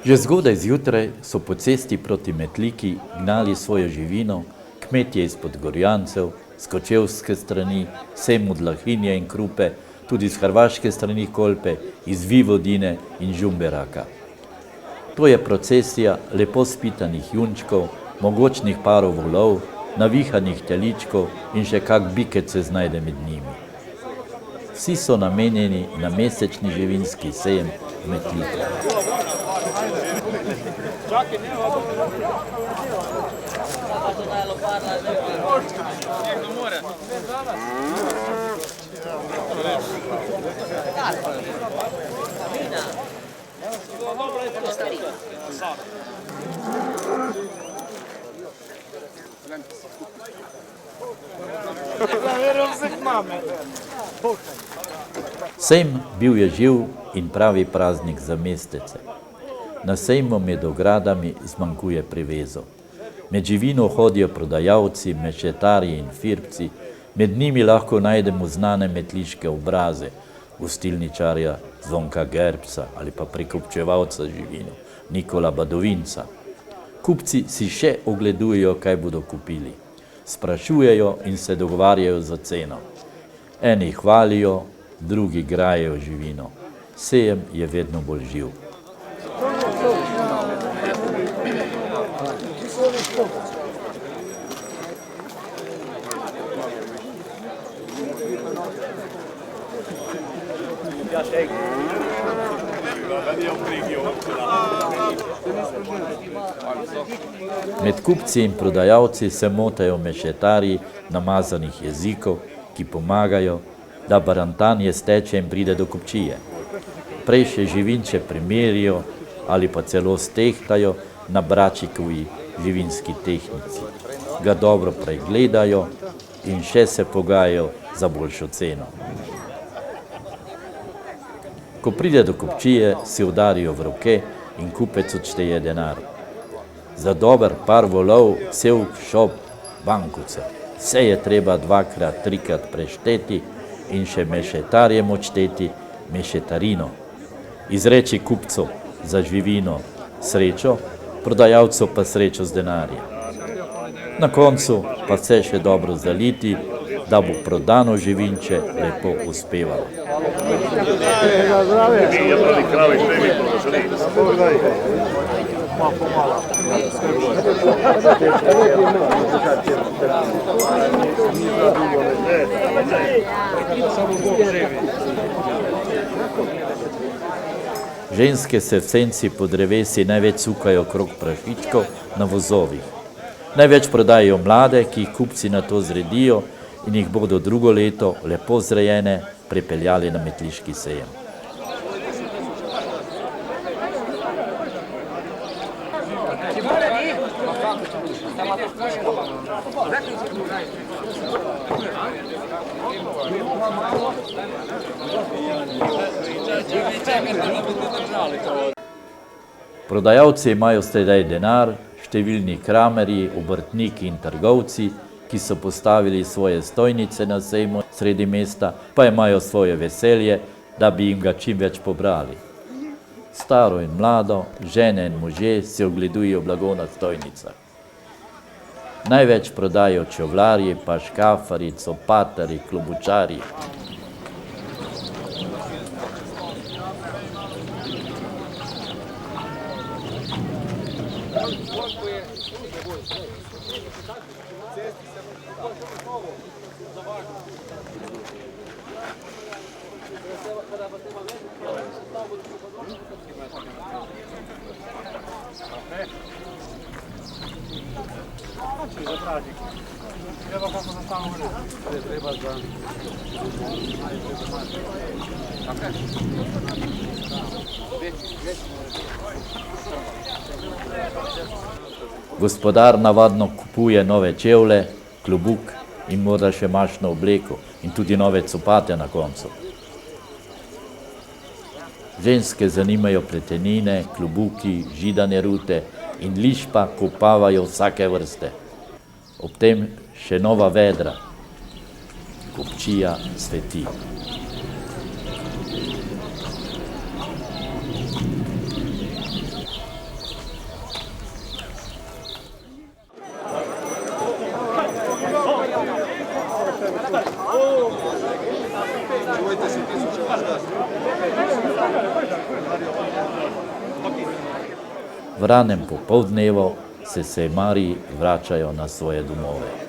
Že zgodaj zjutraj so po cesti proti Metliki gnali svojo živino, kmetje izpod Gorjancev, z kočevske strani, sem od Lahinje in Krupe, tudi z hrvaške strani Kolpe, iz Vivodine in Žumberaka. To je procesija lepo spitanih junčkov, mogočnih parov volov, navihanih teličkov in še kak bikec se znajde med njimi. Vsi so namenjeni na mesečni živinski sejem v Metliki. Sejm bil je živ in pravi praznik za mestece. Na sejmu med ogradami zmanjkuje privezov. Med živino hodijo prodajalci, mešetarji in firbci, med njimi lahko najdemo znane metliške obraze, gostilničarja Zvonka Gerbca ali pa prekupčevalca živino Nikola Badovinca. Kupci si še ogledujejo, kaj bodo kupili. Sprašujejo in se dogovarjajo za ceno. Eni hvalijo, drugi grajejo živino. Sejem je vedno bolj živ. Med kupci in prodajalci se motajo mešetarji namazanih jezikov, ki pomagajo, da barantanje steče in pride do kupčije. Prej še živinče primerijo ali pa celo stehtajo na bračikovi živinski tehnici. Ga dobro pregledajo in še se pogajajo za boljšo ceno. Ko pride do kupčije, si udarijo v roke in kupec odšteje denar. Za dober par volov, cel šop bankovcev. Vse je treba dvakrat, trikrat prešteti in še mešetarjem odšteti mešetarino. Izreči kupcu za živino srečo, prodajalcu pa srečo z denarjem. Na koncu pa vse še dobro zaliti, da bo prodano živinče lepo uspevalo. Ženske se v senci pod drevesi največ cukajo okrog prašičkov na vozovih. Največ prodajajo mlade, ki jih kupci na to zredijo in jih bodo drugo leto lepo zrejene pripeljali na metliški sejem. Prodajalci imajo sedaj denar, številni kramerji, obrtniki in trgovci, ki so postavili svoje stojnice na sejmu sredi mesta, pa imajo svoje veselje, da bi jim ga čim več pobrali. Staro in mlado, žene in možje se ogledujejo blago na stojnicah. Največ prodajo čevljarji, pa škafarji, copatarji, klobučarji. Gospodar navadno kupuje nove čevlje, klobuk in morda še mašno obleko in tudi nove copate na koncu. Ženske zanimajo pletenine, klobuki, židane rute in lišpa kopavajo vsake vrste. Ob tem še nova vedra. Kupčija sveti. V ranem popoldnevu se sejmarji vračajo na svoje domove.